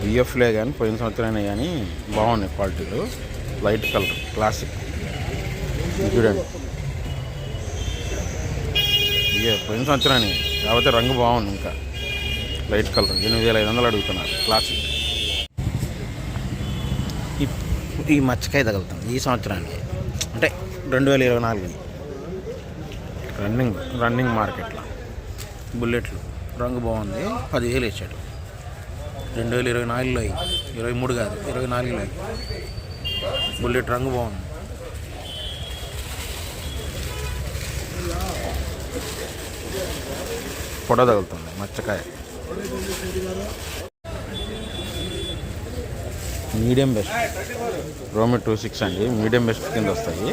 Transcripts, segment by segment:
బిఎఫ్లే కానీ పోయిన సంవత్సరమే కానీ బాగున్నాయి క్వాలిటీలు. లైట్ కలర్ క్లాసిక్ చూడండి. ఇక పోయిన సంవత్సరాన్ని కాకపోతే రంగు బాగుంది. ఇంకా లైట్ కలర్ 8500 అడుగుతున్నారు క్లాసిక్. ఈ మచ్చకాయ తగులుతుంది ఈ సంవత్సరానికి, అంటే 2024 రన్నింగ్ మార్కెట్లో. బుల్లెట్లు రంగు బాగుంది, 10,000 వేసాడు. 2024లో 23 కాదు 24లో బుల్లెట్ రంగు బాగుంది. పొడ తగులుతుంది మచ్చకాయ. మీడియం బెస్ట్ రోమి 26 అండి. మీడియం బెస్ట్ కింద వస్తాయి.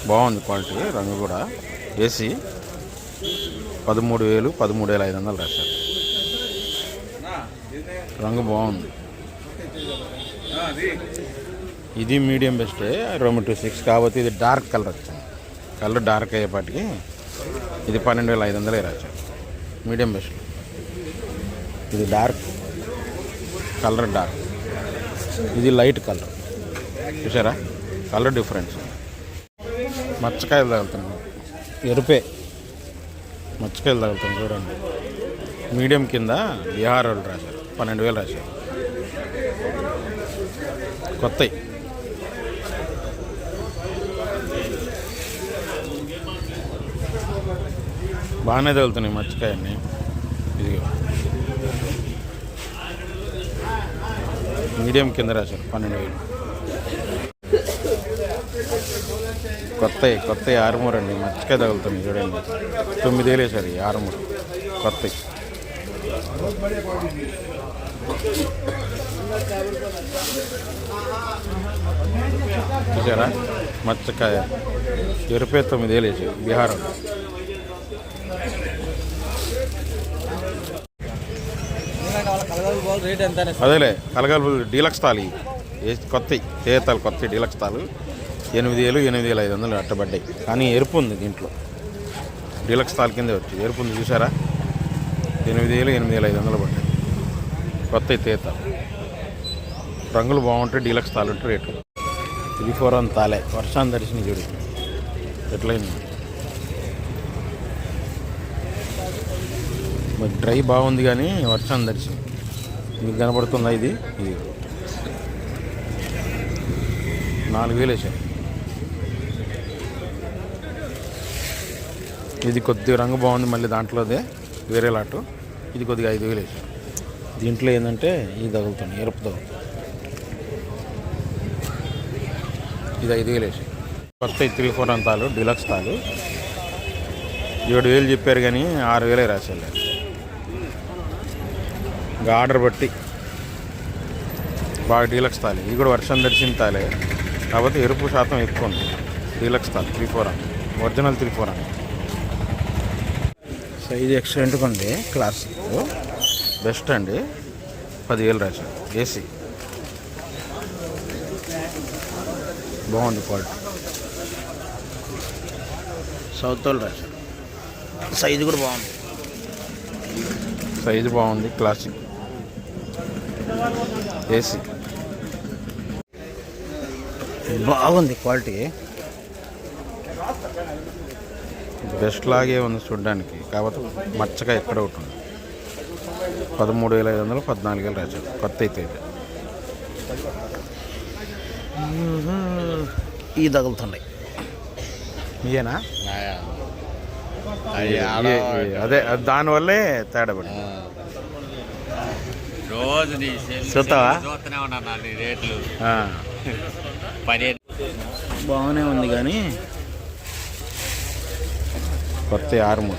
బాగుంది క్వాలిటీ. రంగు కూడా ఏసీ. 13,000 13,500 రాశారు. రంగు బాగుంది. ఇది మీడియం బెస్టే రోమి 26 కాబట్టి ఇది డార్క్ కలర్ వచ్చింది. కలర్ డార్క్ అయ్యేపాటికి ఇది 12,500 రాశారు. Medium best. ఇది డార్క్ కలర్, డార్క్. ఇది లైట్ కలర్. చూసారా కలర్ డిఫరెన్స్. మచ్చకాయలు తగులుతున్నాయి, ఎరుపే మచ్చకాయలు తగులుతుంది చూడండి. మీడియం కింద బీహార్ వాళ్ళు రాశారు. 12,000 రాశారు. కొత్తవి. బాగానే తగులుతున్నాయి మచ్చకాయన్ని. ఇది మీడియం కింద రాశారు. 12,000. కొత్తవి ఆరుమూరు అండి. మచ్చకాయ తగులుతుంది చూడండి. 9,000 వేసారు ఈ ఆరుమూరు కొత్తవి. చూసారా మచ్చకాయ ఎరుపే 9,000 వేసారు బీహార్. అదేలే కలగలుపు డీలక్స్ తాలి కొత్తవి తేతాలు. కొత్తవి డీలక్స్ తాలు 8,000 8,500 అట్టబడ్డాయి. కానీ ఎరుపు ఉంది దీంట్లో. డీలక్స్ తాల్ కిందే వచ్చి ఎరుపు ఉంది చూసారా. 8,000 8,500 పడ్డాయి. కొత్తవి తేతాలు. రంగులు బాగుంటాయి. డీలక్స్ తాలు ఉంటే రేటు. 3-4 తాలే. వర్షాన్ని దర్శనం చూడు ఎట్లయింది. మరి డ్రై బాగుంది కానీ వర్షాన్ని దర్శనం మీకు కనబడుతుందా. ఇది 4,000 వేసారు. ఇది కొద్దిగా రంగు బాగుంది. మళ్ళీ దాంట్లోదే వేరే లాటు. ఇది కొద్దిగా 5,000 వేసారు. దీంట్లో ఏంటంటే ఇది తగులుతుంది, ఎరుపు తగులుతుంది. ఇది 5,000 వేసారు. కొత్త 3-4 తాలు డీలక్స్ తాలు 7,000 చెప్పారు కానీ 6,000 రాశారు. ఇంకా ఆర్డర్ బట్టి బాగా డీలక్స్ తాలి. ఇది కూడా వర్షం దర్శిన తాలే కాకపోతే ఎరుపు శాతం ఎక్కువ ఉంది. డీలక్స్ తాలి 3-4 ఒరిజినల్ 3-4 సైజ్ ఎక్సలెంట్గా ఉంది. క్లాసిక్ బెస్ట్ అండి. 10,000 రాశారు. ఏసీ బాగుంది క్వాలిటీ. సౌత్ వాళ్ళు రాశారు. సైజు కూడా బాగుంది. సైజు బాగుంది. క్లాసిక్ ఏసీ బాగుంది. క్వాలిటీ బెస్ట్ లాగే ఉంది చూడడానికి. కాకపోతే మచ్చగా ఎక్కడ ఉంటుంది. 13,500 14,000 రాశారు. కొత్త అయితే ఈ తగులుతున్నాయి. ఇయేనా అదే దానివల్లే తేడా పడింది. రోజు చూస్తావా రేట్లు బాగానే ఉంది కానీ కొత్త 6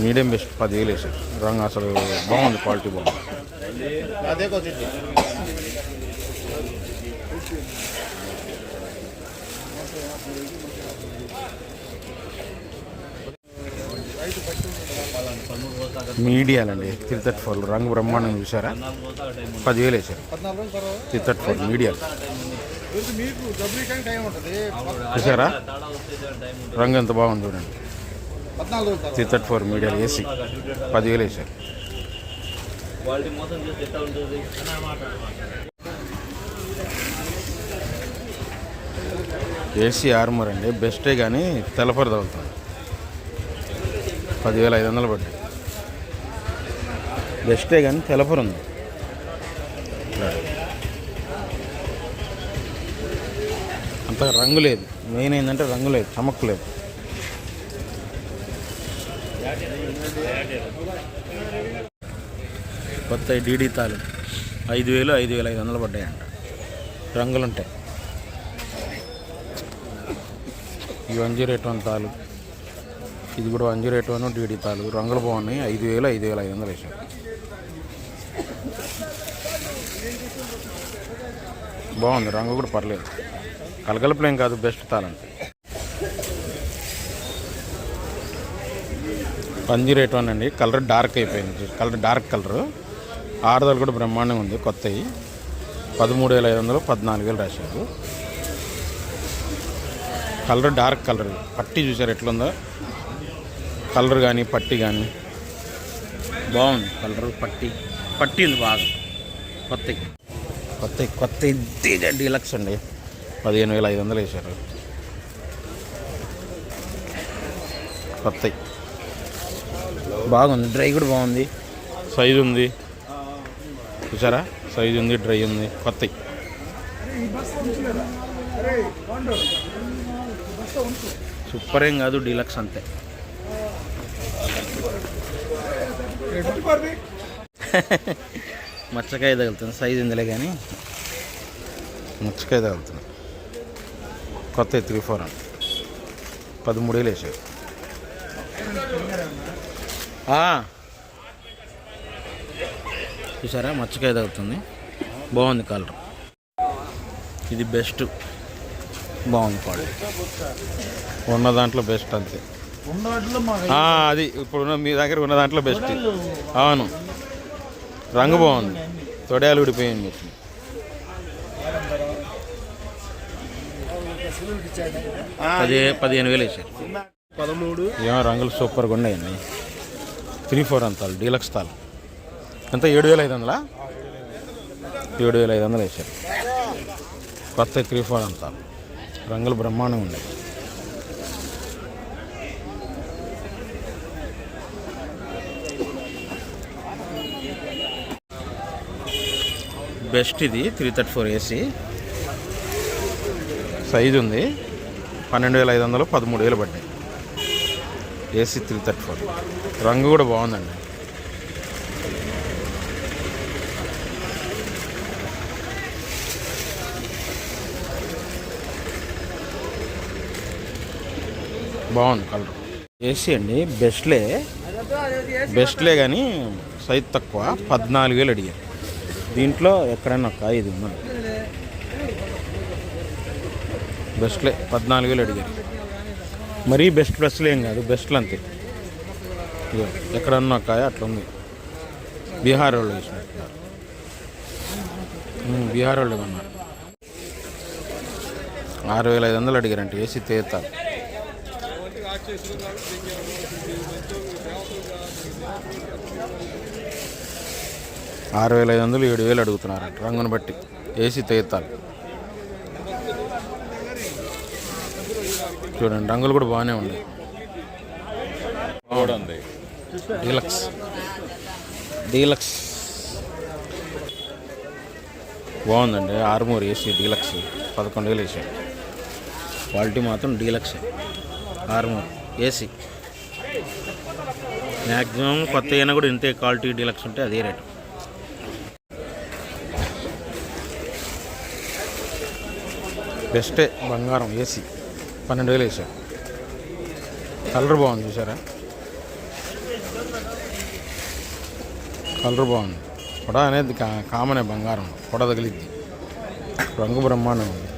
మీడియం బెస్ట్ 10,000 వేసారు. రంగు అసలు బాగుంది. క్వాలిటీ బాగుంది. అదే మీడియాలండి 334 రంగు బ్రహ్మాండంగా చూసారా. 10,000 వేసారు. 334 మీడియాలు చూసారా. రంగు ఎంత బాగుంది చూడండి. 334 మీడియాలు ఏసీ 10,000 వేసారు. క్వాలిటీ మోసం చేస్తే ఎట్లా ఉంటుంది? ఏసీ ఆర్మర్ అండి, బెస్టే కానీ తెలపరు తగులుతుంది. 10,500 పడ్డాయి. బెస్టే కానీ తెలపరు ఉంది. అంత రంగు లేదు. మెయిన్ ఏంటంటే రంగు లేదు, చమక్కు లేదు. కొత్త డీడీ తాలు 5,000, 5,500 పడ్డాయంట. రంగులుంటాయి. ఈ 108 తాలు, ఇది కూడా 108 డీడీ తాలు. రంగులు బాగున్నాయి. 5,000, 5,500 వేసారు. బాగుంది, రంగు కూడా పర్లేదు. కలగలపులేం కాదు, బెస్ట్ తాళంటే. 108 అండి. కలర్ డార్క్ అయిపోయింది. Dark colour. ఆరుదలు కూడా బ్రహ్మాండంగా ఉంది. కొత్తవి 13,500, 14,000 రాశారు. Colour dark colour. పట్టి చూసారు ఎట్లుందో, కలర్ కానీ పట్టి కానీ బాగుంది. కలర్ పట్టి ఉంది బాగా. కొత్త డీలక్స్ అండి. 15,500 వేశారు. కొత్త బాగుంది. డ్రై కూడా బాగుంది. సైజు ఉంది చూసారా, సైజు ఉంది, డ్రై ఉంది. కొత్త సూపర్ ఏం కాదు, డీలక్స్ అంతే. మచ్చకాయ తగులుతుంది. సైజు ఉందిలే కానీ మచ్చకాయ తగులుతుంది. కొత్త 3-4 అని 13,000 వేసారు. చూసారా, మచ్చకాయ తగులుతుంది. బాగుంది కలర్. ఇది బెస్ట్. బాగుంది క్వాలిటీ. ఉన్న దాంట్లో బెస్ట్ అంతే. అది ఇప్పుడు మీ దగ్గర ఉన్న దాంట్లో బెస్ట్. అవును, రంగు బాగుంది. తొడయాలు ఊడిపోయింది. 15,000 వేసారు. ఏమో రంగులు సూపర్గా ఉన్నాయండి. 3-4 అంతాలు డీలక్స్ తాలు. ఎంత 7,500? 7,500 వేసారు. కొత్త 3-4 అంతాలు. రంగులు బ్రహ్మాండంగా ఉన్నాయి. బెస్ట్ ఇది 334 ఏసీ. సైజు ఉంది. 12,500, 13,000 పడ్డాయి. ఏసీ 334. రంగు కూడా బాగుందండి. బాగుంది కలర్. ఏసీ అండి, బెస్ట్లే కానీ సైజ్ తక్కువ. 14,000 అడిగారు. దీంట్లో ఎక్కడైనా ఒక 5 ఉన్నాయి. బెస్ట్లే 14,000 అడిగారు. మరీ బెస్ట్ ప్లస్లు ఏం కాదు, బెస్ట్లు అంతే. ఎక్కడన్నా ఒక అట్లా ఉంది. బీహార్ వాళ్ళు వేసినట్టున్నారు. బీహార్ వాళ్ళు కొన్నారు. 6,500 అడిగారంటే ఏసీ తీస్తారు. $6,500, 7,000 అడుగుతున్నారంట రంగును బట్టి. ఏసీ తీస్తారు. చూడండి, రంగులు కూడా బాగానే ఉన్నాయి. డీలక్స్ బాగుందండి. ఆర్మూర్ ఏసీ డీలక్స్ 11,000 వేసాడు. క్వాలిటీ మాత్రం డీలక్స్. ఆర్మూర్ ఏసీ మ్యాక్సిమం కొత్త అయినా కూడా ఇంతే క్వాలిటీ. డీలక్స్ ఉంటే అదే రేటు. బెస్టే బంగారం ఏసీ 12,000 వేసాడు. కలర్ బాగుంది చూసారా, కలర్ బాగుంది. పొడ అనేది కామనే, బంగారం పొడ తగిలిద్ది. రంగు బ్రహ్మాండం ఉంది.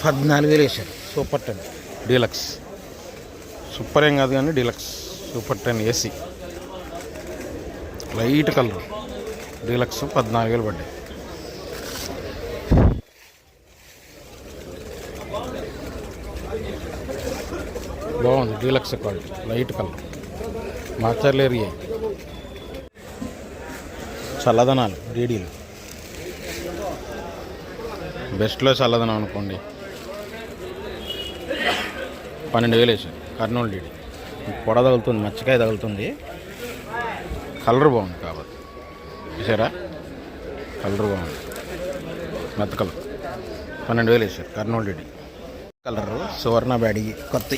$14,000 వేసారు. Super 10 deluxe. సూపర్ ఏం కాదు కానీ deluxe. Super 10 AC light colour deluxe 14,000 పడ్డాయి. బాగుంది, డీలక్స్ క్వాలిటీ, లైట్ కలర్, మాచర్లేరియా. చల్లదనాలు డీడీలు, బెస్ట్లో చల్లదనం అనుకోండి. 12,000 వేసారు. కర్నూలు డీడీ పొడ తగులుతుంది, మచ్చకాయ తగులుతుంది. కలర్ బాగుంది కాబట్టి చూసారా, కలర్ బాగుంది, మెత్త కలర్. 12,000 వేసారు. కర్నూలు డీడీ కలరు, సువర్ణ బ్యాడీ కొత్త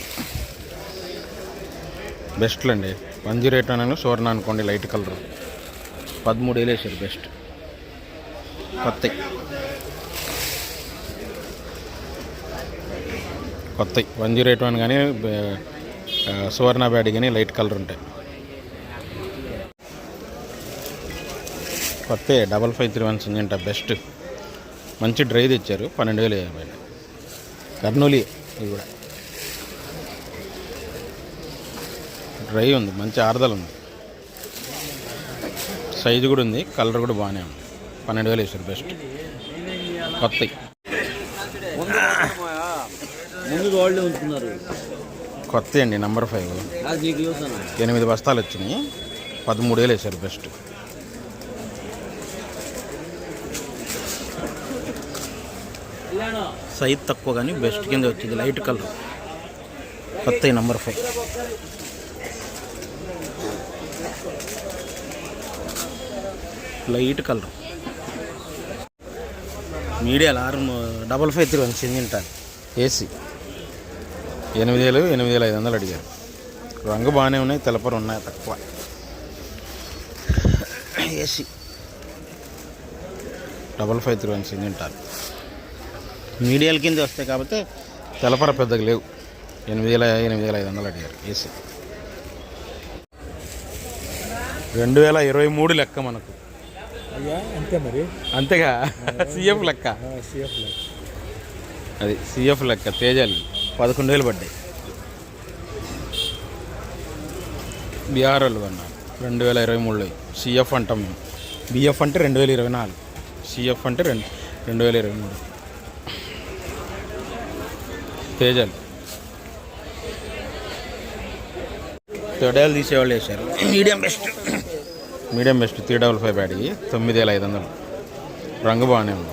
బెస్ట్లు అండి. 108 అనే సువర్ణ అనుకోండి, లైట్ కలర్. 13,000 వేసారు. బెస్ట్ కొత్త కొత్త 108 కానీ సువర్ణ బ్యాడీ కానీ లైట్ కలర్ ఉంటాయి. కొత్త 5531 సింజంట బెస్ట్, మంచి డ్రై తెచ్చారు. 12,000 కర్నూలి. ఇది కూడా డ్రై ఉంది, మంచి ఆర్దలు ఉంది, సైజు కూడా ఉంది, కలర్ కూడా బాగానే ఉంది. 12,000 వేసారు. బెస్ట్ కొత్త కొత్త అండి. నంబర్ 5 8 బస్తాలు వచ్చినాయి. 13,000 వేసారు. బెస్ట్ సైజ్ తక్కువ కానీ బెస్ట్ కింద వచ్చింది, లైట్ కలర్. కొత్త నంబర్ 5 లైట్ కలర్. మీడియాలు 5531 సింజింటారు. ఏసీ 8,000 8,500 అడిగారు. రంగు బాగానే ఉన్నాయి, తెలపరు ఉన్నాయి తక్కువ. ఏసీ 5531 సింజింటారు. మీడియాల కింద వస్తాయి కాబట్టి తెలపర పెద్దగా లేవు. 8,000 8,500 అడిగారు. ఏసీ 2023 లెక్క మనకు. అంతే మరి, అంతేగా. సిఎఫ్ లెక్క, అది సిఎఫ్ లెక్క. తేజాలు 11,000 పడ్డాయి. బీఆర్ వాళ్ళు అన్నారు 2023లో. సిఎఫ్ అంటాం మేము, బిఎఫ్ అంటే 2024, సిఎఫ్ అంటే 2023. తేజాలు తొడయాలు తీసేవాళ్ళు వేశారు. Medium best 355 బ్యాడీ 9,500. రంగు బాగానే ఉంది.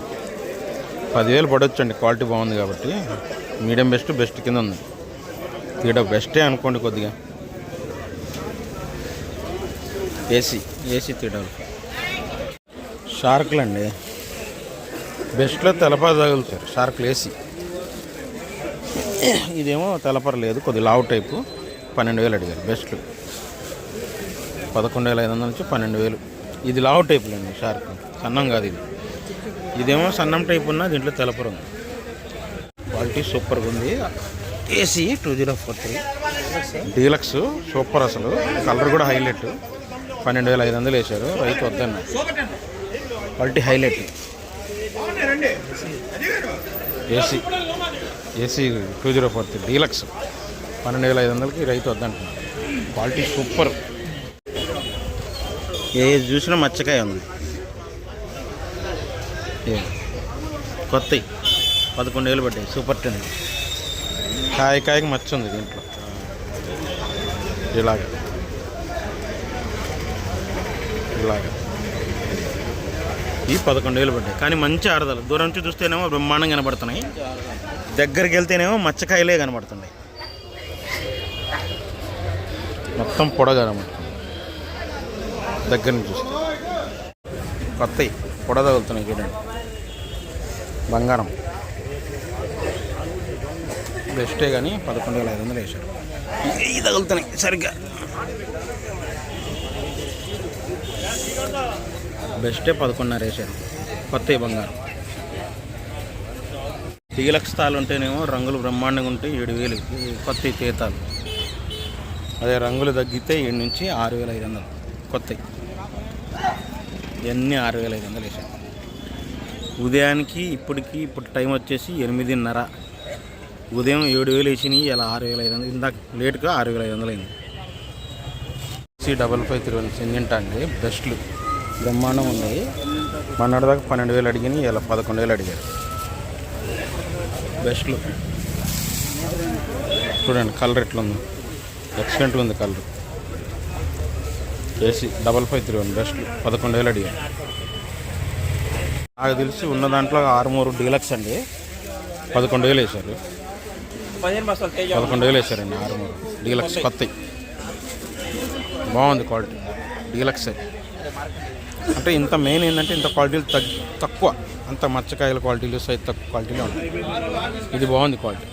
10,000 పడవచ్చండి, క్వాలిటీ బాగుంది కాబట్టి. మీడియం బెస్ట్ కింద ఉంది. బెస్టే అనుకోండి కొద్దిగా. ఏసీ 355. షార్క్లు అండి, బెస్ట్లో తెలపర తగులుతారు. షార్క్లు ఏసీ. ఇదేమో తెలపర లేదు, కొద్దిగా లావు టైపు. 12,000 అడిగారు. బెస్ట్లు 11,500 నుంచి 12,000. ఇది లావు టైపులు అండి, షార్క్ సన్నం కాదు ఇది. ఇదేమో సన్నం టైప్ ఉన్న, దీంట్లో తెలపర ఉంది. క్వాలిటీ సూపర్గా ఉంది. ఏసీ 2043 డీలక్స్ సూపర్ అసలు. కలర్ కూడా హైలైట్. 12,500 వేశారు. రైతు వద్దన్న. Quality highlight. ఏసీ 2043 డీలక్స్ 12,500కి రైతు వద్దంటున్నారు. Quality super. ఏది చూసినా మచ్చకాయ ఉంది. కొత్త 11,000 పడ్డాయి. సూపర్ 10. కాయకి మచ్చ ఉంది దీంట్లో. ఇలాగా ఈ 11,000 పడ్డాయి. కానీ మంచి ఆడదాలు. దూరం నుంచి చూస్తేనేమో బ్రహ్మాండంగా కనబడుతున్నాయి, దగ్గరికి వెళ్తేనేమో మచ్చకాయలే కనబడుతున్నాయి. మొత్తం పొడగా కనబడుతుంది దగ్గర నుంచి చూస్తే. కొత్తవి పొడ తగులుతున్నాయి చూడండి. బంగారం బెస్టే కానీ 11,500 వేశారు. ఇవి తగులుతున్నాయి సరిగ్గా. బెస్టే 11,500 వేశారు. కొత్తవి బంగారం. డీలక్స్ తాళ్ళు ఉంటేనేమో రంగులు బ్రహ్మాండంగా ఉంటాయి. 7,000 కొత్తవి తేతాలు. అదే రంగులు తగ్గితే 7 నుంచి 6,500 కొత్తవి. ఇవన్నీ 6,500 వేసాను. ఉదయానికి ఇప్పుడు టైం వచ్చేసి 8:30. ఉదయం 7,000 వేసినాయి. ఇలా 6,500. ఇందాక లేట్గా 6,500 అయింది. C5531 సింజింటా అండి. బెస్ట్లు బ్రహ్మాండం ఉన్నాయి. మొన్నటిదాకా 12,000 అడిగినాయి. ఇలా 11,000 అడిగారు. బెస్ట్లు చూడండి కలర్ ఎట్లుంది, ఎక్సలెంట్గా ఉంది కలర్. ఏసీ 5531 బెస్ట్ 11,000 అడిగాను. నాకు తెలిసి ఉన్న దాంట్లో ఆర్మూర్ డీలక్స్ అండి 11,000 వేశారు. 11,000 వేశారండి ఆర్మూర్ డీలక్స్ కొత్త. బాగుంది క్వాలిటీ డీలక్స్. అంటే ఇంత మెయిన్ ఏంటంటే ఇంత క్వాలిటీలు తక్కువ, అంత మచ్చకాయల క్వాలిటీలు సైజ్ తక్కువ క్వాలిటీలో ఉన్నాయి. ఇది బాగుంది క్వాలిటీ.